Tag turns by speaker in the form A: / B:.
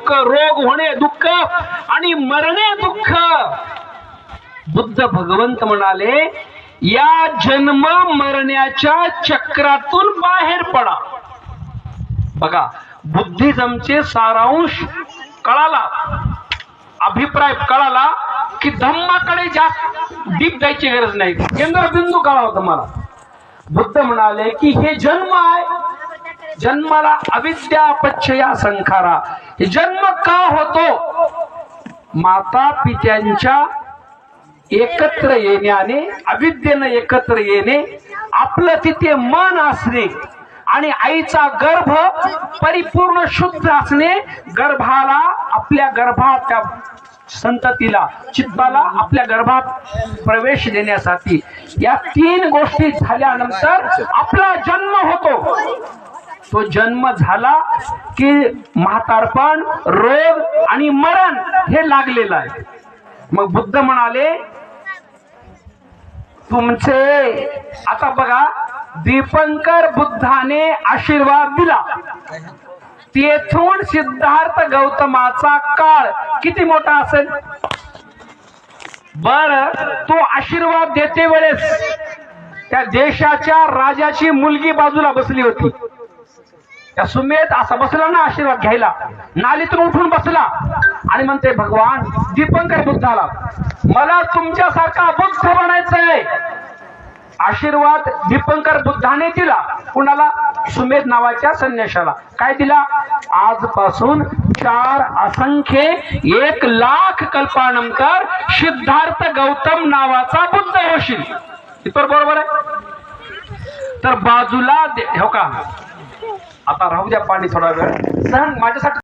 A: दुःख, रोग होणे दुःख आणि मरणे दुःख. बुद्ध भगवंत म्हणाले, या जन्म मरण्याच्या चक्रातून बाहेर पडा. बघा, बुद्धिझमचे सारांश कळाला, अभिप्राय कळाला की धम्माकडे जास्त डीप जायची गरज नाही, केंद्रबिंदू कळाला तुम्हाला. बुद्ध म्हणाले की हे जन्म आहे, जन्माला अविद्या पच्छया संखारा. हे जन्म का होतो? माता पित्यांच्या एकत्र येण्याने, अविद्येने एकत्र येणे, आपलं तिथे मन असणे आणि आईचा गर्भ परिपूर्ण शुद्ध असणे, गर्भाला आपल्या गर्भात, त्या संततीला, चित्ताला आपल्या गर्भात प्रवेश देण्यासाठी या तीन गोष्टी झाल्यानंतर आपला जन्म होतो. तो जन्म झाला की म्हातारपण, रोग आणि मरण हे लागलेलं आहे. मग बुद्ध म्हणाले, तुमचे आता बघा, दीपंकर बुद्धाने आशीर्वाद दिला, तेथून सिद्धार्थ गौतमाचा काळ किती मोठा असेल? बर, तो आशीर्वाद देते वेळेस त्या देशाच्या राजाची मुलगी बाजूला बसली होती. त्या सुमेध असा बसला ना आशीर्वाद घ्यायला, नालीतून उठून बसला आणि म्हणते, भगवान दीपंकर बुद्धाला, मला तुमच्यासारखा बुद्ध बनायचंय. आशीर्वाद दीपंकर बुद्धाने दिला. कुणाला? सुमेध नावाच्या संन्याशाला. काय दिला? आजपासून 4 असंख्य 1,00,000 कल्पानंतर सिद्धार्थ गौतम नावाचा बुद्ध होशील. इतर बरोबर आहे? तर बाजूला हो का, आता राहू द्या पाणी थोडा वेळ, सहन माझ्यासाठी